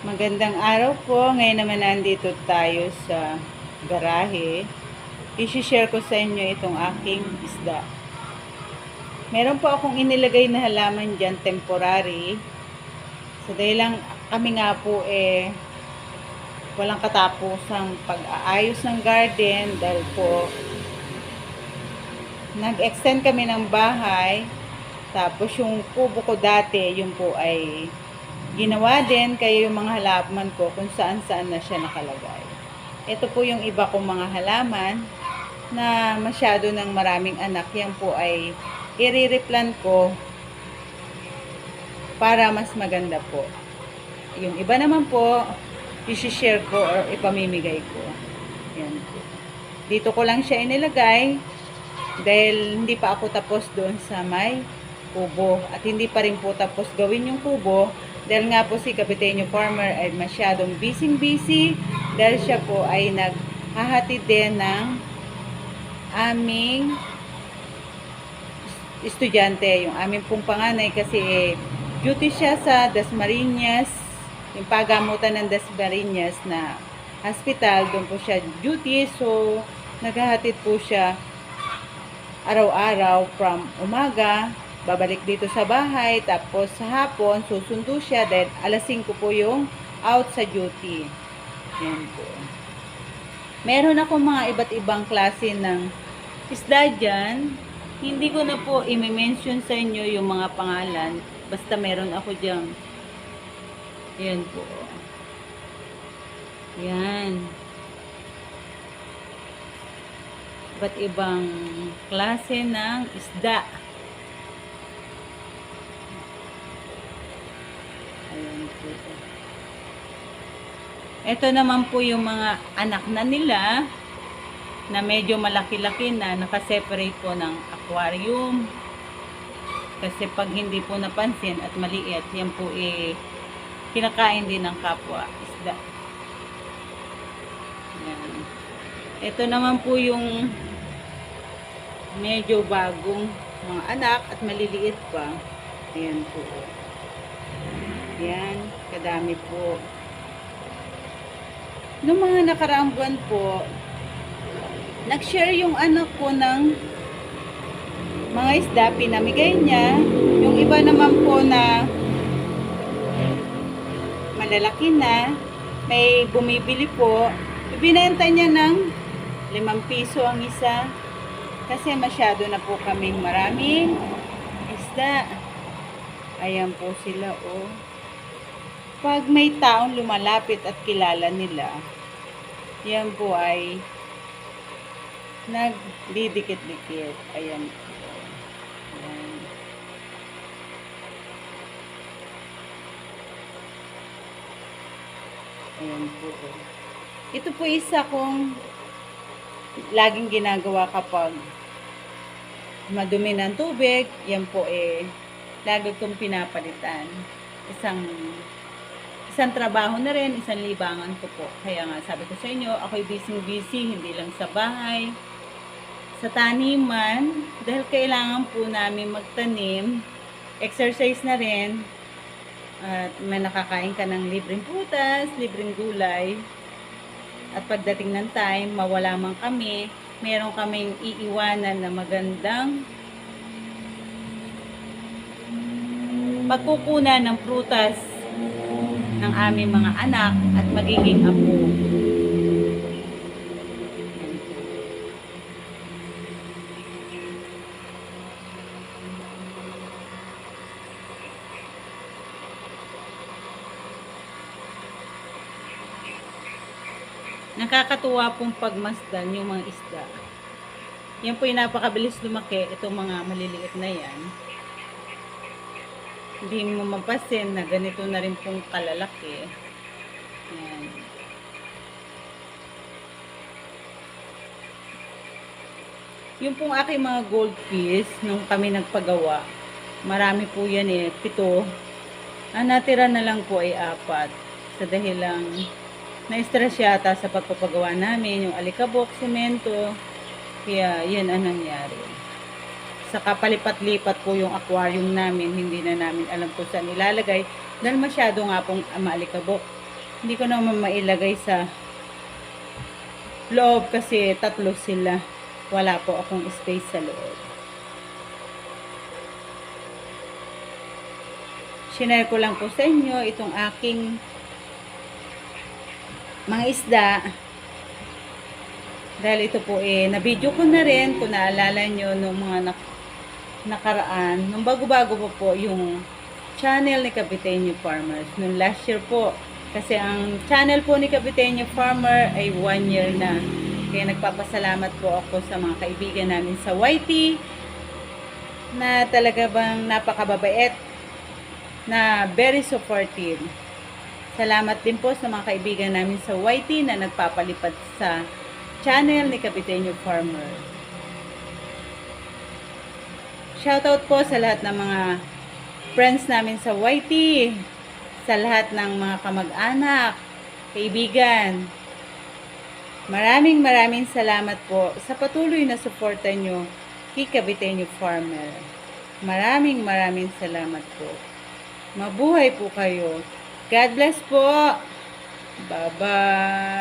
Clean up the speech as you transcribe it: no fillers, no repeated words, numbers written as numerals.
Magandang araw po. Ngayon naman nandito tayo sa garahe. I-share ko sa inyo itong aking isda. Meron po akong inilagay na halaman dyan, temporary. So dahil lang kami nga po walang katapusang pag-aayos ng garden dahil po nag-extend kami ng bahay. Tapos yung kubo ko dati, yung po ay ginawa din, kaya yung mga halaman ko kung saan-saan na siya nakalagay. Ito po yung iba kong mga halaman na masyado ng maraming anak. Yan po ay i-replant ko para mas maganda po. Yung iba naman po, i-share ko or ipamimigay ko. Yan po. Dito ko lang siya inilagay dahil hindi pa ako tapos doon sa may kubo. At hindi pa rin po tapos gawin yung kubo dahil nga po si Kapitenyo Farmer ay masyadong busy dahil siya po ay naghahatid din ng aming estudyante, yung aming pong panganay kasi duty siya sa Dasmariñas, yung pagamutan ng Dasmariñas na hospital, doon po siya duty, so naghahatid po siya araw-araw from umaga babalik dito sa bahay, tapos sa hapon, susundo siya dahil alas 5 po yung out sa duty. Yan po. Meron ako mga iba't ibang klase ng isda dyan. Hindi ko na po i-mention sa inyo yung mga pangalan. Basta meron ako dyan. Yan po. Yan. Iba't ibang klase ng isda. Ito naman po yung mga anak na nila na medyo malaki-laki na nakaseparate po ng aquarium. Kasi pag hindi po napansin at maliit, yan po kinakain din ng kapwa isda. Yan. Ito naman po yung medyo bagong mga anak at maliliit pa. Ayan po. Yan, kadami po. Noong mga nakaraang buwan po, nag-share yung anak ko ng mga isda, pinamigay niya. Yung iba naman po na malalaki na, may bumibili po, ibinenta niya ng 5 piso ang isa. Kasi masyado na po kaming maraming isda. Ayan po sila, oh. Pag may taong lumalapit at kilala nila, yan po ay nagdidikit-dikit. Ayan po. Ayan. Ayan po. Ito po isa kong laging ginagawa kapag madumi ng tubig. Yan po lagi kong pinapalitan. Isang trabaho na rin, isang libangan ko po. Kaya nga sabi ko sa inyo, ako'y busy, hindi lang sa bahay, sa taniman, dahil kailangan po namin magtanim, exercise na rin, at may nakakain ka ng libreng prutas, libreng gulay, at pagdating ng time, mawala man kami, meron kaming iiwanan na magandang pagkukunan ng prutas ng aming mga anak at magiging apo. Nakakatuwa pong pagmasdan yung mga isda. Yan po yung napakabilis lumaki, itong mga maliliit na yan. Hindi mo mapasin na ganito na rin pong kalalaki. Ayan. Yung pong aking mga goldfish, nung kami nagpagawa, marami po yan 7. Ang natira na lang po ay 4. Sa dahilang na-stress yata sa pagpapagawa namin, yung alikabok, semento, kaya yan ang nangyari. Saka palipat-lipat po yung aquarium namin, hindi na namin alam kung saan ilalagay dahil masyado nga pong maalikabok. Hindi ko naman mailagay sa loob kasi tatlo sila. Wala po akong space sa loob. Shinare ko lang po sa inyo itong aking mga isda. Dahil ito po na-video ko na rin kung naalala nyo nung mga nakaraan. Nung bago-bago po yung channel ni Kapitenyo Farmers. Nung last year po. Kasi ang channel po ni Kapitenyo Farmer ay 1 year na. Kaya nagpapasalamat po ako sa mga kaibigan namin sa YT na talaga bang napakababait na very supportive. Salamat din po sa mga kaibigan namin sa YT na nagpapalipad sa channel ni Kapitenyo Farmer. Shoutout po sa lahat ng mga friends namin sa YT, sa lahat ng mga kamag-anak, kaibigan. Maraming salamat po sa patuloy na suporta nyo kay Kapitenyo Farmer. Maraming salamat po. Mabuhay po kayo. God bless po. Bye-bye.